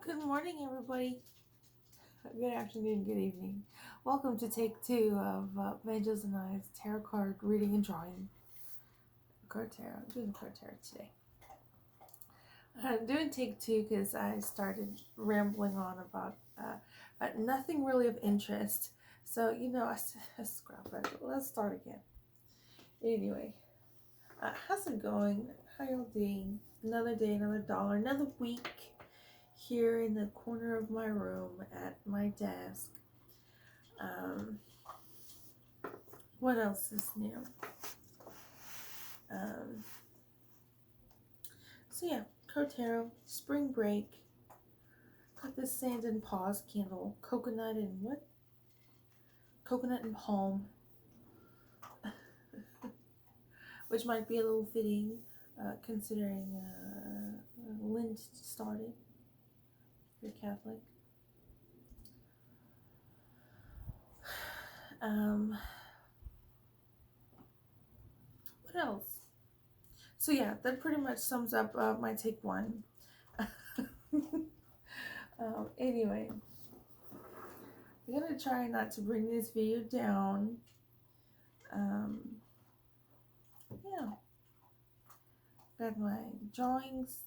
Good morning, everybody. Good afternoon, good evening. Welcome to take two of Vangelis and I's tarot card reading and drawing. Card tarot. I'm doing the card tarot today. I'm doing take two because I started rambling on about nothing really of interest. So, I scrap it. Let's start again. Anyway, how's it going? How y'all doing? Another day, another dollar, another week here in the corner of my room at my desk. What else is new? So yeah, Cotero, spring break. Got this sand and pause candle, coconut and what? Coconut and palm, which might be a little fitting, considering Lent started. If you're Catholic. What else? So yeah, that pretty much sums up my take one. Anyway, I'm gonna try not to bring this video down. Yeah, got my drawings,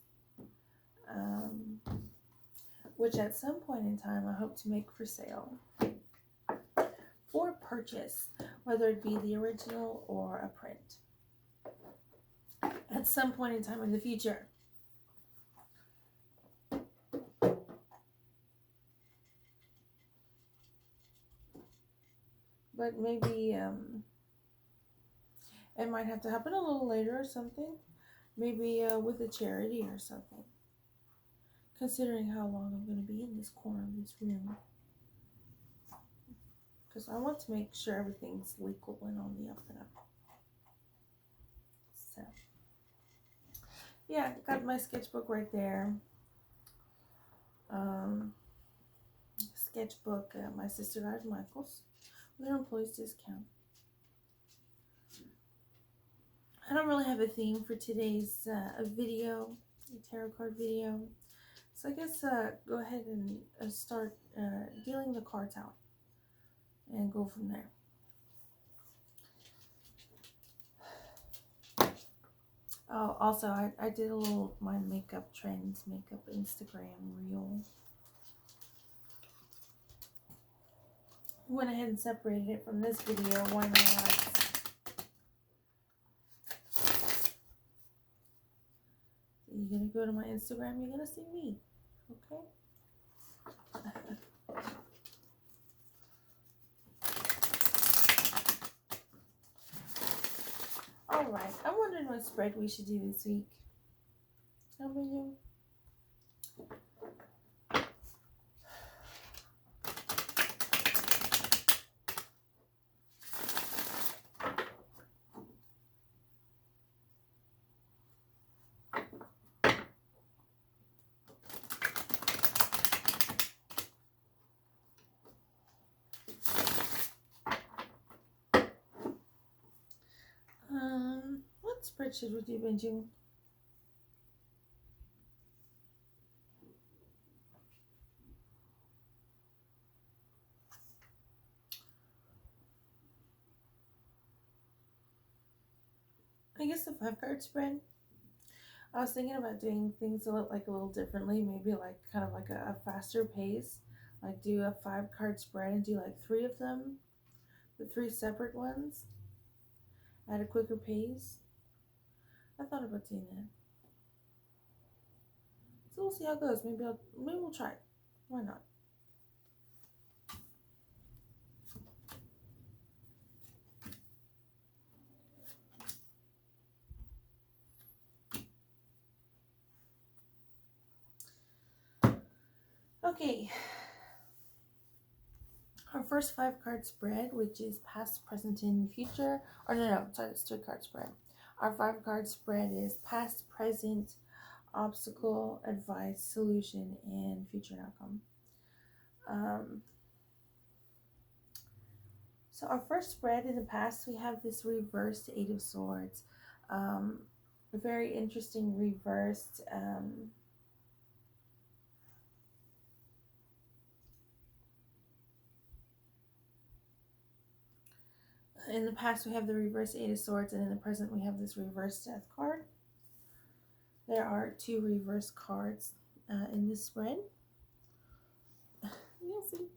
which at some point in time I hope to make for sale for purchase, whether it be the original or a print at some point in time in the future. But maybe it might have to happen a little later or something. Maybe with a charity or something. Considering how long I'm going to be in this corner of this room. Because I want to make sure everything's legal and on the up and up. So, yeah, got my sketchbook right there. Sketchbook my sister got at Michael's with an employee's discount. I don't really have a theme for today's video, a tarot card video. So I guess go ahead and start dealing the cards out and go from there. Oh, also, I did a little my makeup trends, makeup Instagram reel. Went ahead and separated it from this video. Why not? You're gonna go to my Instagram, you're gonna see me. Okay? Alright, I'm wondering what spread we should do this week. How about you? What spread should we do, Benji? I guess the 5-card spread. I was thinking about doing things a little differently, maybe like kind of like a faster pace. Like do a 5-card spread and do like 3 of them, the 3 separate ones at a quicker pace. I thought about doing that. So we'll see how it goes. Maybe we'll try it. Why not? Okay. Our first 5-card spread, which is past, present, and future. Or no, sorry, it's 3-card spread. Our 5-card spread is past, present, obstacle, advice, solution, and future outcome. So our first spread in the past, we have this reversed 8 of Swords. A very interesting reversed In the past, we have the reverse Eight of Swords, and in the present, we have this reverse Death card. There are 2 reverse cards in this spread. You'll see.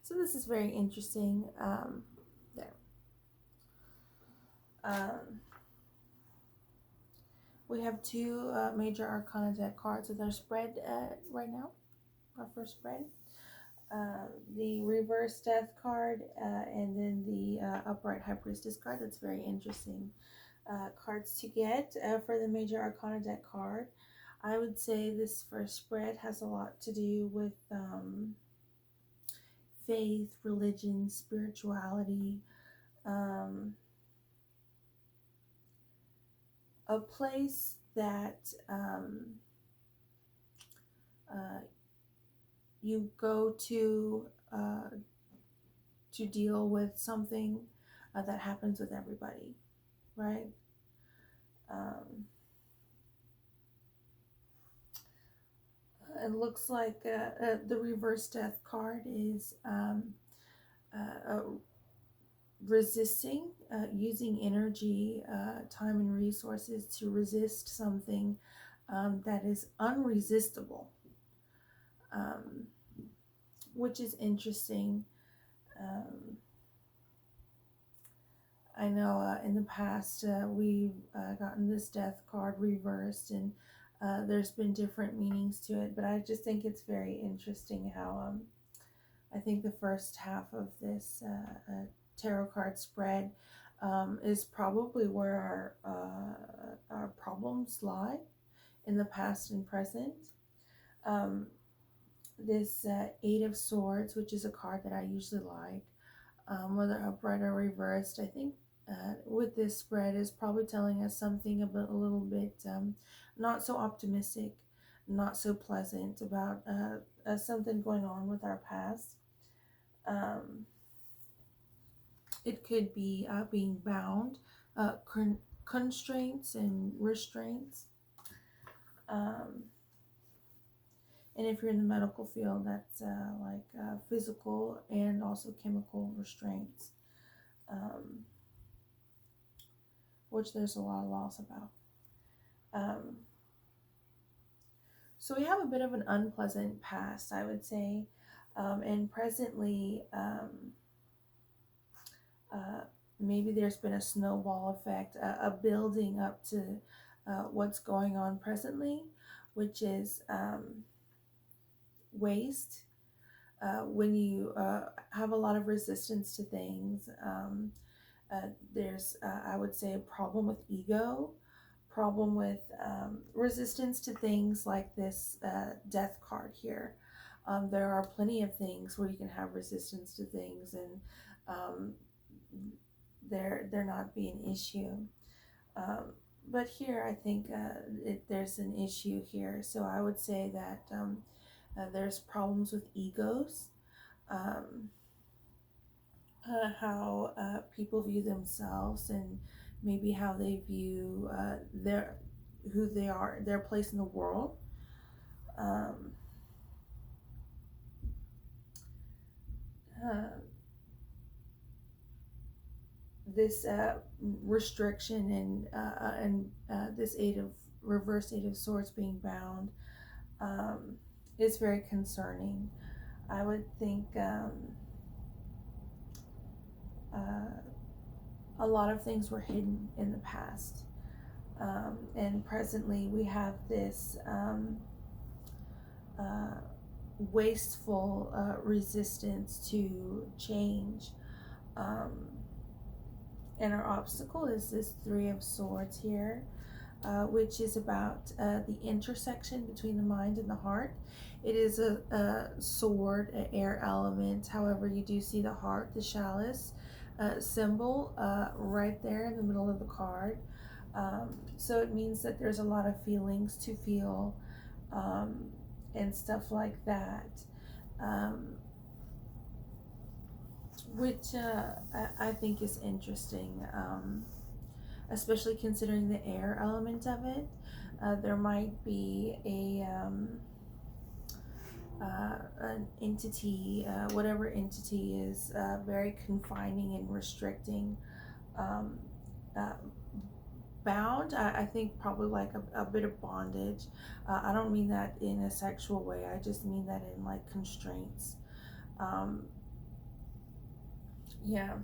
So this is very interesting. There. We have 2 major arcana deck cards with our spread right now. Our first spread. The reverse Death card and then the upright High Priestess card. That's very interesting cards to get for the major arcana deck card. I would say this first spread has a lot to do with faith, religion, spirituality, a place that you go to deal with something that happens with everybody, right? It looks like the reverse Death card is resisting, using energy, time, and resources to resist something that is unresistible, which is interesting. I know in the past we've gotten this Death card reversed, and there's been different meanings to it, but I just think it's very interesting how I think the first half of this tarot card spread is probably where our problems lie in the past and present. This Eight of Swords, which is a card that I usually like, whether upright or reversed, I think with this spread is probably telling us something about a little bit not so optimistic, not so pleasant about something going on with our past. It could be being bound, constraints and restraints. And if you're in the medical field, that's like physical and also chemical restraints, which there's a lot of laws about. So we have a bit of an unpleasant past, I would say, and presently, maybe there's been a snowball effect, a building up to what's going on presently, which is waste. When you have a lot of resistance to things, there's, I would say, a problem with ego, problem with resistance to things like this Death card here. There are plenty of things where you can have resistance to things, and they're not be an issue. But here, I think there's an issue here. So I would say that there's problems with egos, how people view themselves, and maybe how they view who they are, their place in the world. This restriction and this reverse Eight of Swords being bound is very concerning. I would think a lot of things were hidden in the past, and presently we have this wasteful resistance to change. And our obstacle is this Three of Swords here, which is about the intersection between the mind and the heart. It is a sword, an air element. However, you do see the heart, the chalice symbol right there in the middle of the card. So it means that there's a lot of feelings to feel and stuff like that. Which I think is interesting, especially considering the air element of it. There might be an entity, whatever entity is very confining and restricting. Um, uh, Bound, I think probably like a bit of bondage. I don't mean that in a sexual way, I just mean that in like constraints. Um, yeah,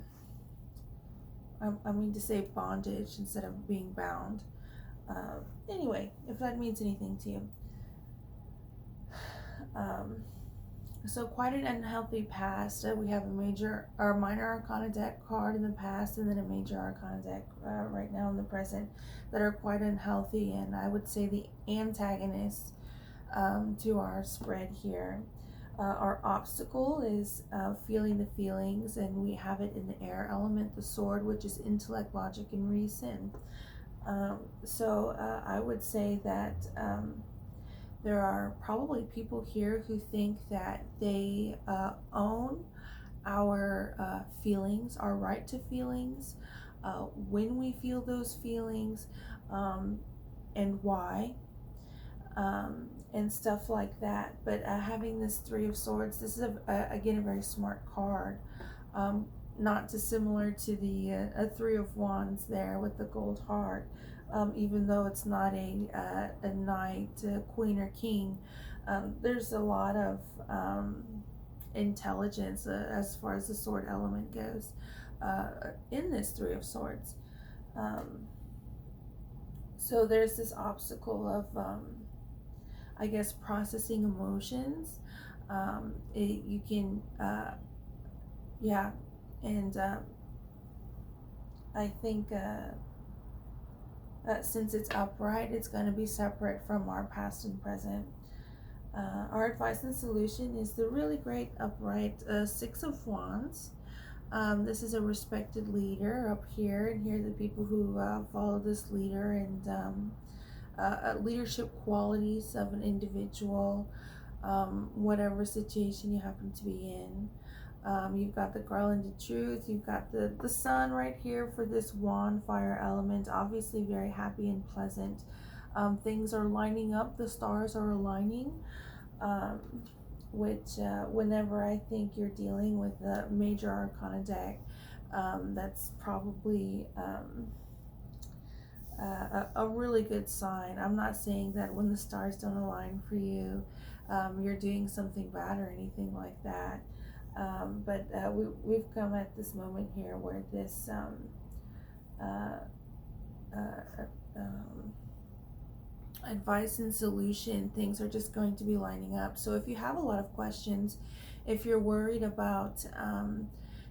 I mean to say bondage instead of being bound. Anyway, if that means anything to you. Um, so quite an unhealthy past. We have a major or minor arcana deck card in the past, and then a major arcana deck right now in the present that are quite unhealthy. And I would say the antagonist to our spread here. Our obstacle is feeling the feelings, and we have it in the air element, the sword, which is intellect, logic, and reason. So I would say that there are probably people here who think that they own our feelings, our right to feelings, when we feel those feelings, um, and why, and stuff like that. But having this Three of Swords, this is again a very smart card. Um, Not dissimilar to the Three of Wands there with the gold heart. Even though it's not a knight, queen, or king, there's a lot of intelligence as far as the sword element goes in this Three of Swords. Um, so there's this obstacle of I guess processing emotions. You can, yeah, and I think since it's upright, it's going to be separate from our past and present. Our advice and solution is the really great upright Six of Wands. This is a respected leader up here, and here are the people who follow this leader, and leadership qualities of an individual, whatever situation you happen to be in. You've got the garland of truth, you've got the sun right here for this wand fire element, obviously very happy and pleasant. Things are lining up, the stars are aligning, um, which whenever I think you're dealing with a major arcana deck, that's probably a really good sign. I'm not saying that when the stars don't align for you, you're doing something bad or anything like that. But we've come at this moment here where this uh, uh, um, advice and solution, things are just going to be lining up. So if you have a lot of questions, if you're worried about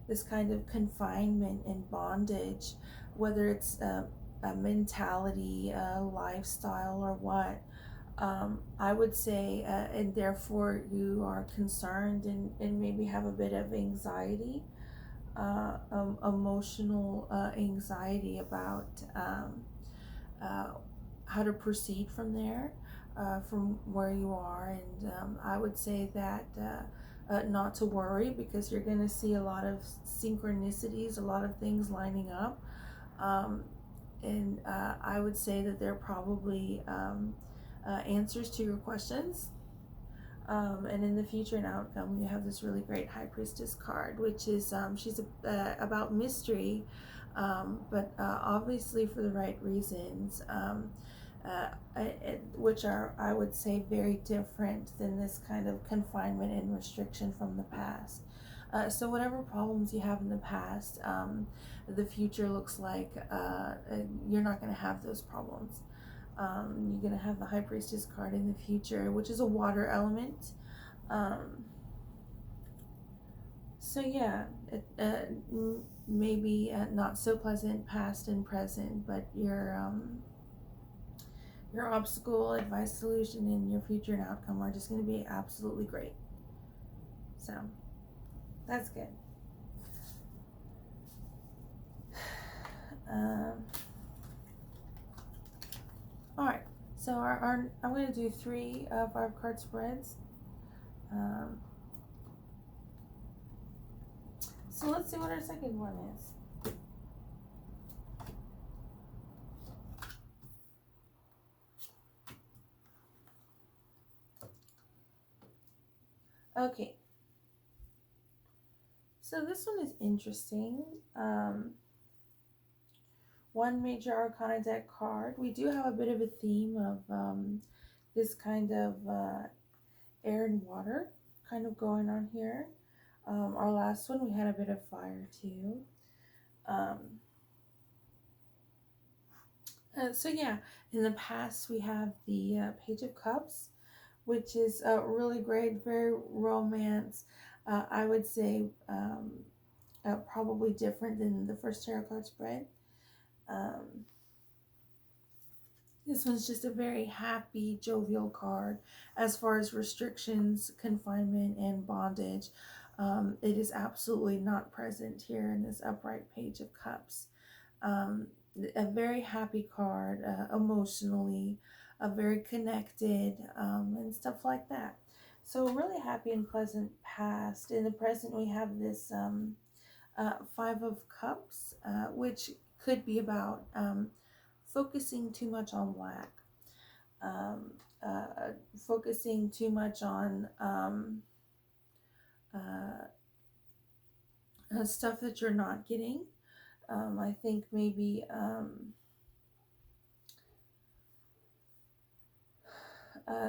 this kind of confinement and bondage, whether it's a mentality, a lifestyle, or what, I would say, and therefore you are concerned and maybe have a bit of anxiety, emotional anxiety about uh, how to proceed from there, from where you are. And I would say that not to worry, because you're going to see a lot of synchronicities, a lot of things lining up. Um, and I would say that they're probably answers to your questions. And in the future and outcome, you have this really great High Priestess card, which is she's about mystery, but obviously for the right reasons, which are, I would say, very different than this kind of confinement and restriction from the past. So whatever problems you have in the past, the future looks like you're not going to have those problems. You're going to have the High Priestess card in the future, which is a water element. So yeah, it, maybe not so pleasant past and present, but your obstacle, advice, solution, and your future and outcome are just going to be absolutely great. So that's good. All right. So I'm going to do 3 5-card spreads. So let's see what our second one is. Okay, so this one is interesting. One major arcana deck card. We do have a bit of a theme of this kind of air and water kind of going on here. Our last one, we had a bit of fire too. Um, so yeah, in the past we have the Page of Cups, which is really great, very romance. I would say probably different than the first tarot card spread. Um, this one's just a very happy, jovial card as far as restrictions, confinement, and bondage. It is absolutely not present here in this upright Page of Cups. Um, a very happy card, emotionally, very connected, and stuff like that. So, really happy and pleasant past. In the present, we have this Five of Cups, which could be about focusing too much on lack, um, focusing too much on stuff that you're not getting. I think maybe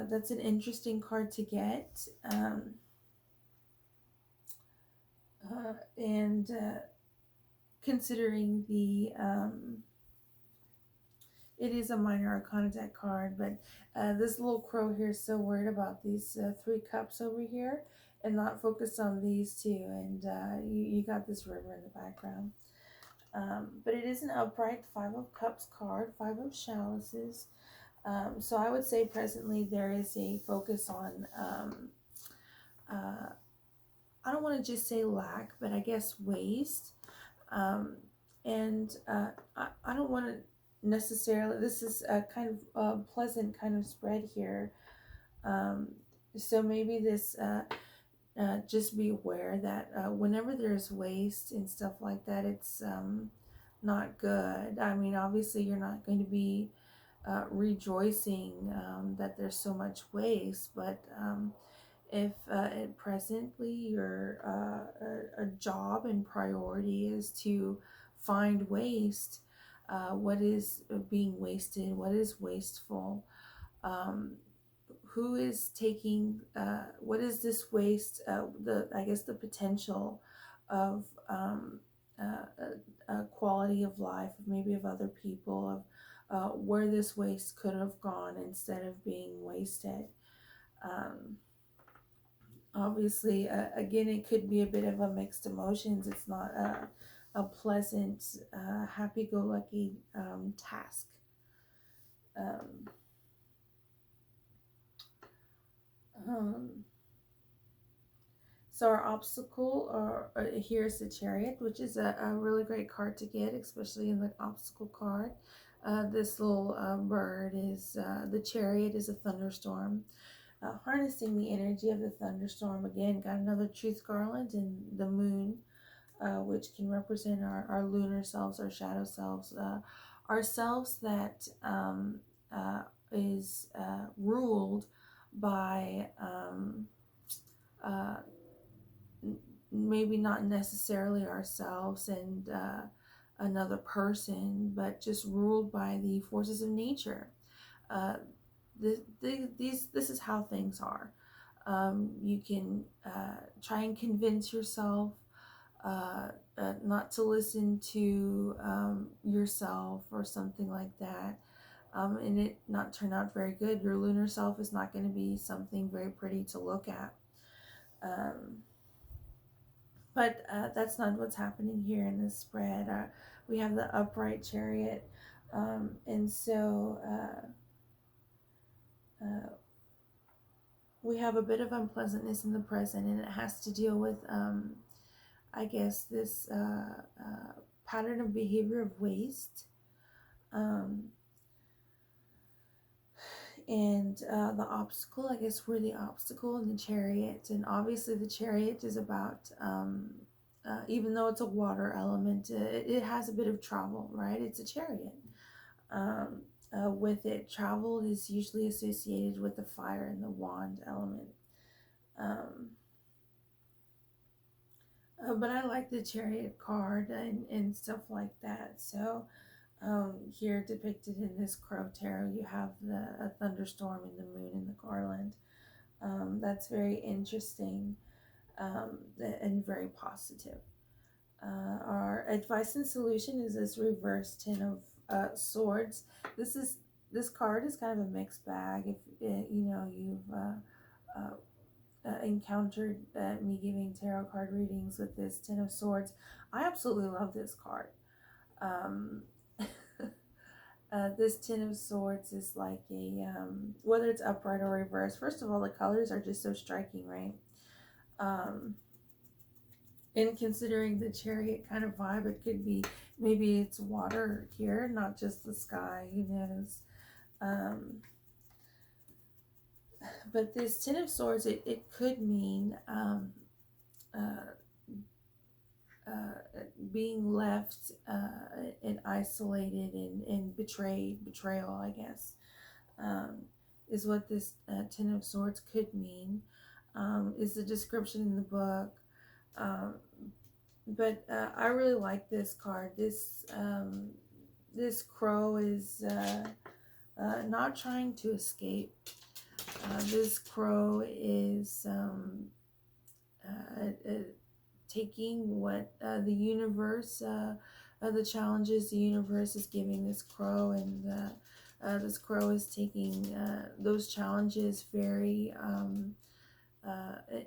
that's an interesting card to get. And considering the it is a minor arcana deck card, but this little crow here is so worried about these three cups over here and not focused on these two. And you got this river in the background. But it is an upright Five of Cups card, Five of Chalices. So I would say presently there is a focus on, I don't want to just say lack, but I guess waste. And I don't want to necessarily, this is a kind of pleasant kind of spread here. So maybe this, just be aware that whenever there's waste and stuff like that, it's not good. I mean, obviously, you're not going to be rejoicing that there's so much waste, but if at presently your a job and priority is to find waste, what is being wasted, what is wasteful, um, who is taking what is this waste, the I guess the potential of quality of life, maybe of other people, of where this waste could have gone instead of being wasted. um, Obviously, again, it could be a bit of a mixed emotions. It's not a pleasant, happy-go-lucky task. Um, um, so our obstacle here is the Chariot, which is a really great card to get, especially in the obstacle card. This little bird is the Chariot is a thunderstorm. Harnessing the energy of the thunderstorm. Again, got another truth garland and the moon, which can represent our lunar selves, our shadow selves, ourselves that is ruled by uh, maybe not necessarily ourselves and another person, but just ruled by the forces of nature. Uh, this is how things are. You can try and convince yourself not to listen to yourself or something like that, and it not turn out very good. Your lunar self is not going to be something very pretty to look at. Um, but that's not what's happening here in this spread. We have the upright Chariot, and so we have a bit of unpleasantness in the present, and it has to deal with, I guess, this pattern of behavior of waste. Um, and the obstacle, I guess we're the obstacle in the Chariot. And obviously, the Chariot is about, even though it's a water element, it has a bit of travel, right? It's a chariot. Um, with it, travel is usually associated with the fire and the wand element. Um, But I like the Chariot card and stuff like that. So here depicted in this Crow Tarot, you have a thunderstorm and the moon and the garland. That's very interesting and very positive. Our advice and solution is this reverse Ten of Swords. This is this card is kind of a mixed bag. If you know you've encountered me giving tarot card readings with this Ten of Swords, I absolutely love this card. Um, this Ten of Swords is like a whether it's upright or reverse. First of all, the colors are just so striking, right? Um, and considering the Chariot kind of vibe, it could be maybe it's water here, not just the sky. Who knows? Um, but this Ten of Swords, it could mean uh, being left and isolated and betrayal, I guess, is what this Ten of Swords could mean, is the description in the book. Um, but I really like this card. This crow is not trying to escape. This crow is taking what the universe, the challenges the universe is giving this crow, and this crow is taking those challenges very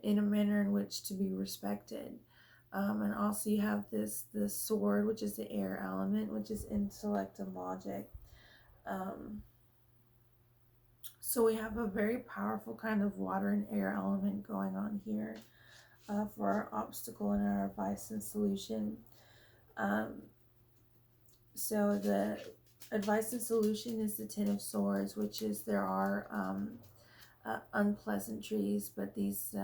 in a manner in which to be respected. And also you have this sword, which is the air element, which is intellect and logic. Um, so we have a very powerful kind of water and air element going on here for our obstacle and our advice and solution. Um, so the advice and solution is the Ten of Swords, which is there are unpleasantries, but these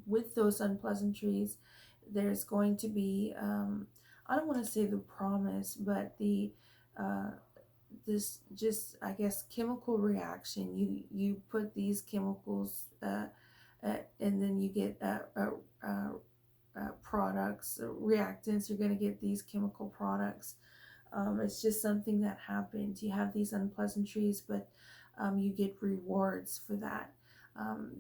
with those unpleasantries, there's going to be I don't want to say the promise, but the uh, this just I guess chemical reaction. You put these chemicals and then you get products, reactants. You're going to get these chemical products. It's just something that happens. You have these unpleasantries, but you get rewards for that.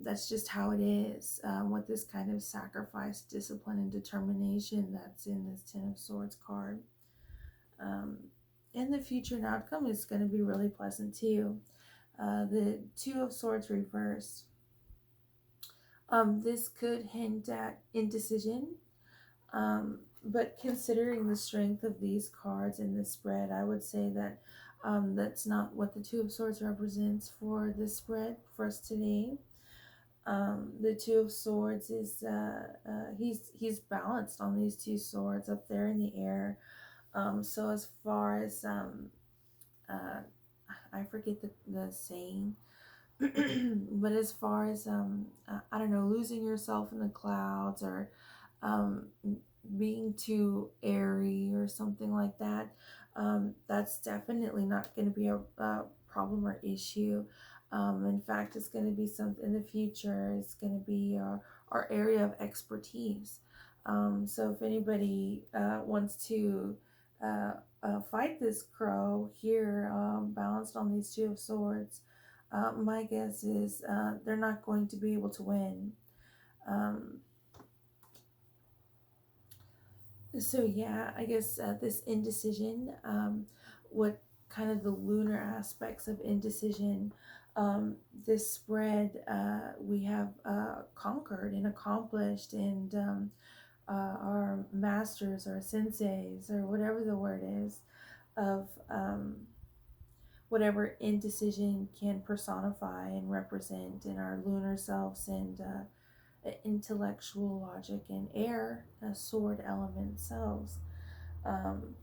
That's just how it is with this kind of sacrifice, discipline, and determination that's in this Ten of Swords card. Um, and the future and outcome is going to be really pleasant too. The Two of Swords reversed. This could hint at indecision, but considering the strength of these cards in the spread, I would say that that's not what the Two of Swords represents for this spread for us today. The Two of Swords is he's balanced on these two swords up there in the air. So as far as uh, I forget the saying, but as far as I don't know, losing yourself in the clouds or um, being too airy or something like that, that's definitely not going to be a problem or issue. In fact, it's going to be something in the future. It's going to be our area of expertise. So if anybody wants to fight this crow here, balanced on these Two of Swords, my guess is they're not going to be able to win. Um, so yeah, I guess this indecision, what kind of the lunar aspects of indecision, this spread we have conquered and accomplished, and our masters or senseis or whatever the word is of whatever indecision can personify and represent in our lunar selves and intellectual logic and air sword element selves. Um,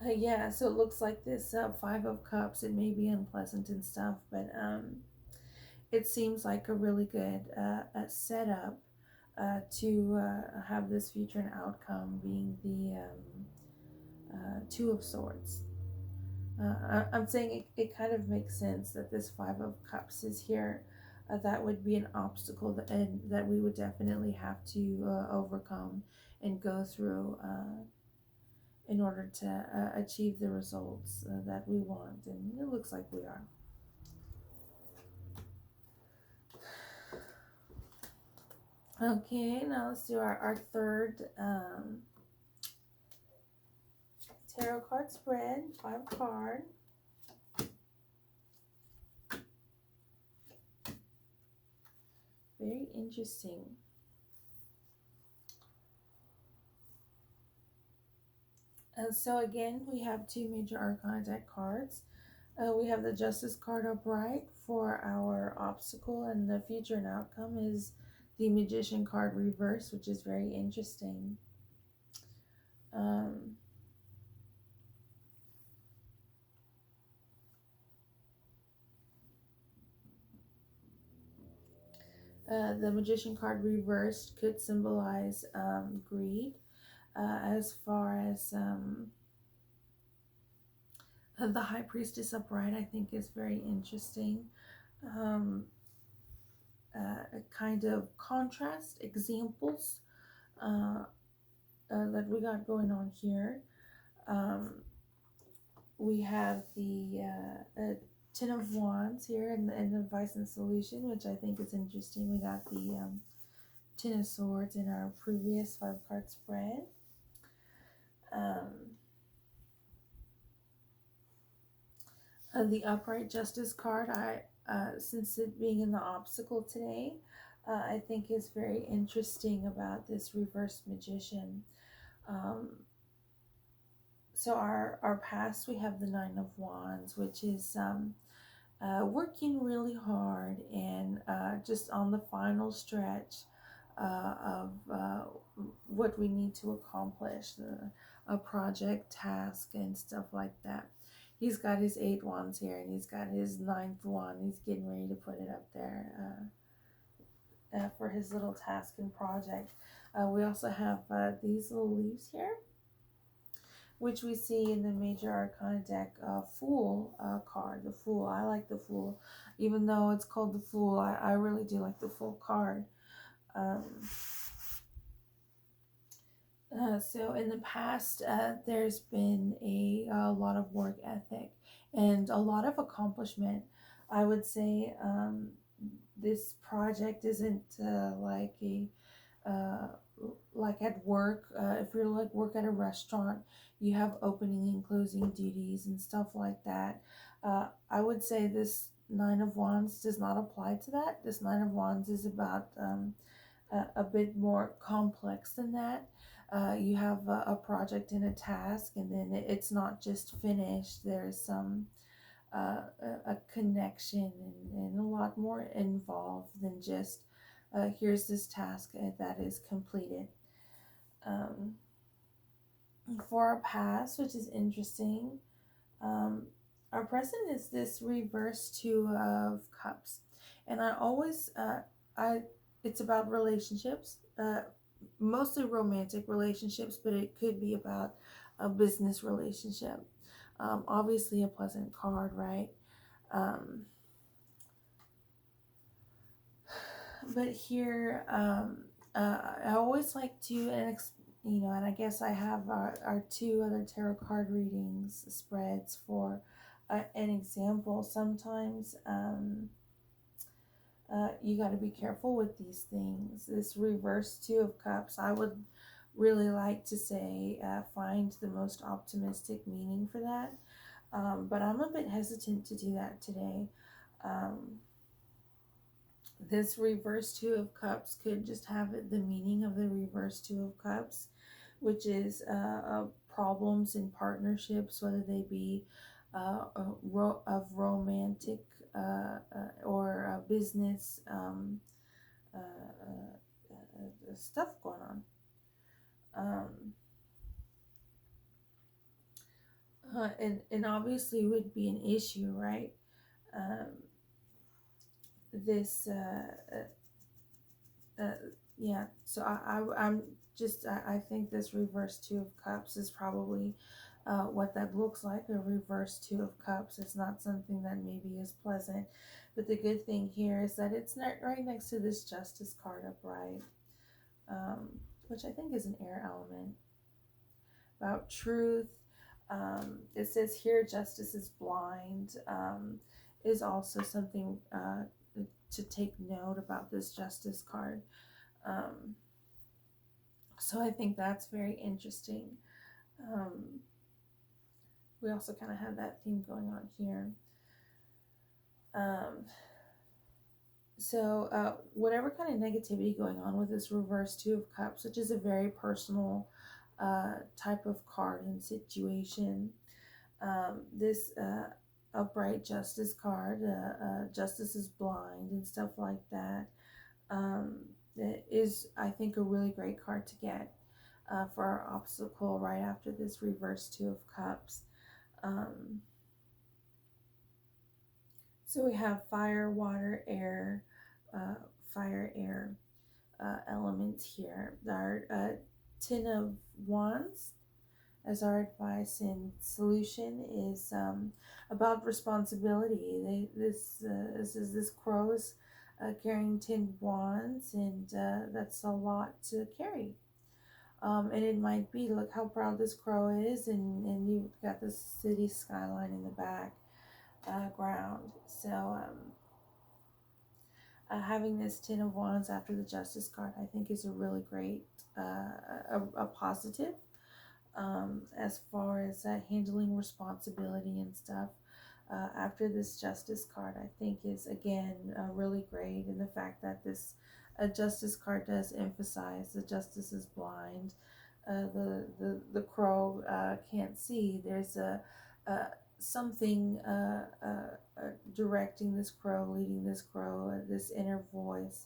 yeah, so it looks like this Five of Cups. It may be unpleasant and stuff, but it seems like a really good setup to have this future and outcome being the Two of Swords. I'm saying it kind of makes sense that this Five of Cups is here that would be an obstacle that we would definitely have to overcome and go through in order to achieve the results that we want. And it looks like we are. Okay, now let's do our third tarot card spread, 5 card. Very interesting. And so again, we have 2 major arcana deck cards. We have the Justice card upright for our obstacle, and the future and outcome is the Magician card reverse, which is very interesting. Um, the Magician card reversed could symbolize greed, as far as the High Priestess upright, I think is very interesting. Um, a kind of contrast examples that we got going on here. Um, we have the Ten of Wands here and advice and solution, which I think is interesting. We got the Ten of Swords in our previous 5 card spread. The Upright Justice card, since it being in the obstacle today, I think is very interesting about this reverse magician. So our past, we have the Nine of Wands, which is working really hard and just on the final stretch of what we need to accomplish, a project, task, and stuff like that. He's got his 8 wands here, and he's got his 9th wand. He's getting ready to put it up there for his little task and project. We also have these little leaves here, which we see in the Major Arcana deck, Fool card. The Fool. I like the Fool. Even though it's called the Fool, I really do like the Fool card. So in the past, there's been a lot of work ethic and a lot of accomplishment. I would say this project isn't like a like at work. If you're like work at a restaurant, you have opening and closing duties and stuff like that. I would say this Nine of Wands does not apply to that. This Nine of Wands is about a bit more complex than that. You have a project and a task, and then it's not just finished. There's some a connection and a lot more involved than just here's this task that is completed. Um, for our past, which is interesting, our present is this reverse 2 of Cups, and I always it's about relationships, mostly romantic relationships, but it could be about a business relationship. Obviously, a pleasant card, right? But here, I always like to, and I guess I have our 2 other tarot card readings spreads for an example. Sometimes you got to be careful with these things. This reverse 2 of Cups, I would really like to say find the most optimistic meaning for that. But I'm a bit hesitant to do that today. This reverse 2 of Cups could just have the meaning of the reverse 2 of Cups, which is problems in partnerships, whether they be of romantic or business stuff going on. And obviously would be an issue, right? This yeah, so I'm just I think this reverse 2 of Cups is probably what that looks like. A reverse Two of Cups is not something that maybe is pleasant, but the good thing here is that it's not right next to this Justice card upright, um, which I think is an air element. About truth, it says here justice is blind, is also something to take note about this Justice card. Um, so I think that's very interesting. Um, we also kind of have that theme going on here. Um, so whatever kind of negativity going on with this reverse Two of Cups, which is a very personal type of card and situation, this upright Justice card, justice is blind and stuff like that, um, is, I think, a really great card to get for our obstacle right after this reverse Two of Cups. Um, so we have fire, water, air, uh, fire, air elements here. Our Ten of Wands as our advice and solution is about responsibility. This is this crow is carrying 10 wands, and that's a lot to carry. And it might be, look how proud this crow is, and you've got the city skyline in the background. So having this Ten of Wands after the Justice card, I think, is a really great, a positive as far as handling responsibility and stuff. After this Justice card, I think, is again really great, and the fact that this Justice card does emphasize the justice is blind. The crow can't see. There's a something directing this crow, leading this crow, this inner voice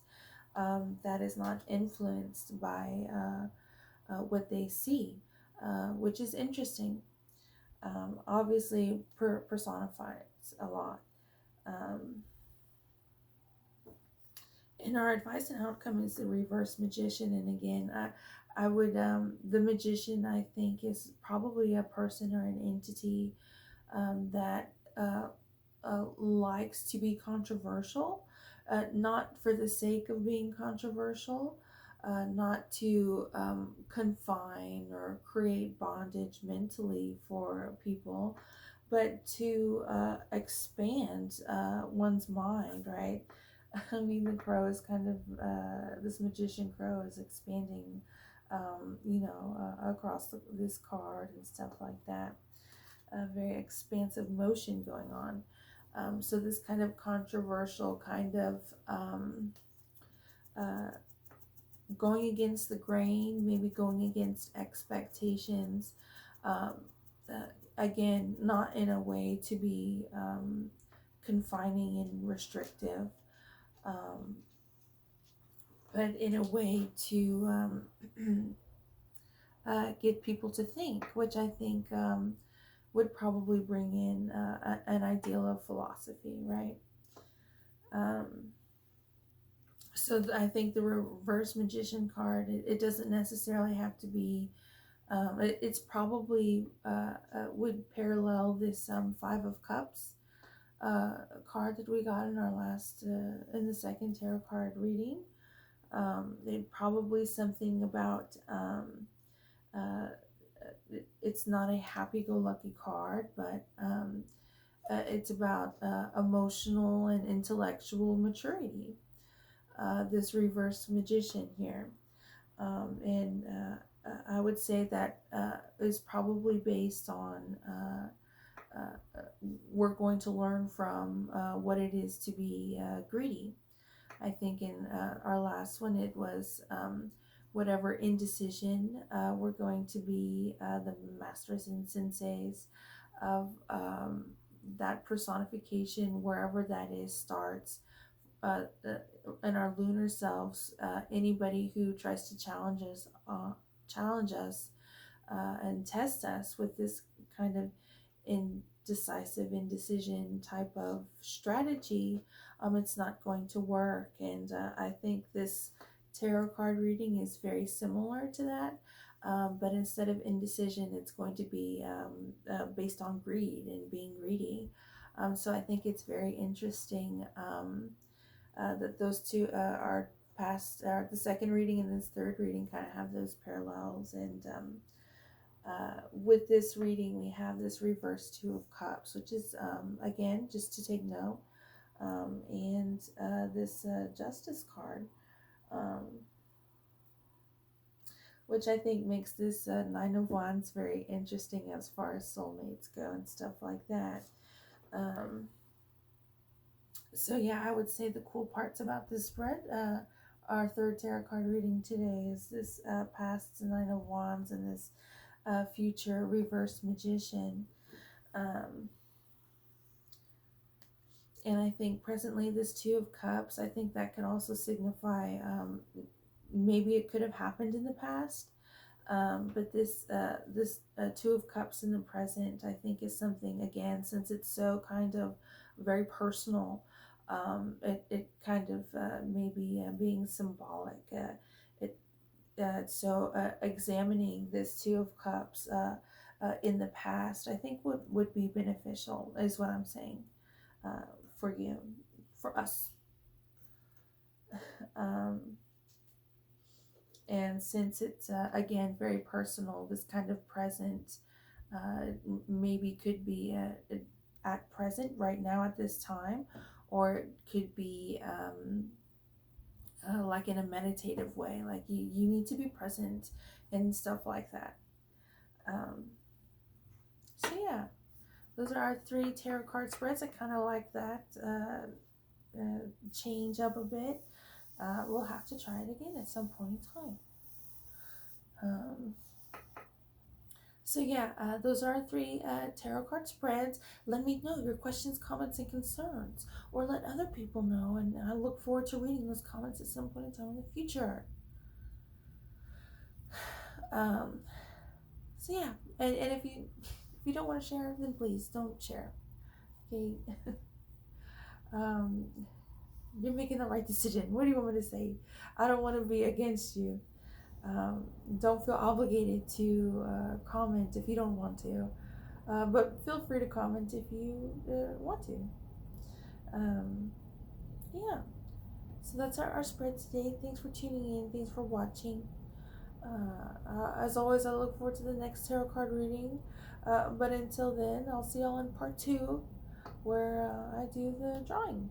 that is not influenced by what they see, which is interesting. Obviously, personifies a lot. Um, and our advice and outcome is the reverse magician. And again, I would, the magician, I think, is probably a person or an entity that likes to be controversial, not for the sake of being controversial, not to confine or create bondage mentally for people, but to expand one's mind, right? I mean, the crow is kind of, this magician crow is expanding, across this card and stuff like that. A very expansive motion going on. So this kind of controversial kind of uh, going against the grain, maybe going against expectations. Um, Again, not in a way to be confining and restrictive, um, but in a way to get people to think, which I think would probably bring in an ideal of philosophy, right? Um, I think the reverse magician card, it doesn't necessarily have to be, it's probably would parallel this Five of Cups card that we got in our last, in the second tarot card reading. It probably something about, it's not a happy-go-lucky card, but it's about emotional and intellectual maturity. This reverse magician here. And I would say that is probably based on we're going to learn from what it is to be greedy. I think in our last one it was whatever indecision, we're going to be the masters and senseis of that personification, wherever that is, starts. In our lunar selves, anybody who tries to challenge us and test us with this kind of indecision type of strategy, it's not going to work. And I think this tarot card reading is very similar to that. But instead of indecision, it's going to be based on greed and being greedy. So I think it's very interesting that those two are past the second reading and this third reading kind of have those parallels. And with this reading, we have this reverse Two of Cups, which is, again, just to take note, and this Justice card. Um, which I think makes this Nine of Wands very interesting as far as soulmates go and stuff like that. Um, so yeah, I would say the cool parts about this spread, our third tarot card reading today, is this past Nine of Wands and this future reverse Magician. Um, and I think presently this Two of Cups, I think that can also signify maybe it could have happened in the past. But this Two of Cups in the present, I think, is something, again, since it's so kind of very personal. It kind of maybe being symbolic. It so examining this Two of Cups in the past, I think would be beneficial, is what I'm saying, for you, for us. Um, and since it's again very personal, this kind of present maybe could be at present right now at this time, or it could be like in a meditative way, like you need to be present and stuff like that. um, so yeah, those are our three tarot card spreads. I kind of like that change up a bit. We'll have to try it again at some point in time. um, So yeah, those are our three tarot card spreads. Let me know your questions, comments, and concerns, or let other people know, and I look forward to reading those comments at some point in time in the future. Um, so yeah, and if you don't want to share, then please don't share. Okay, um, you're making the right decision. What do you want me to say? I don't want to be against you. Don't feel obligated to comment if you don't want to. But feel free to comment if you want to. Um, yeah, so that's our spread today. Thanks for tuning in. Thanks for watching. As always, I look forward to the next tarot card reading. But until then, I'll see y'all in part 2 where I do the drawing.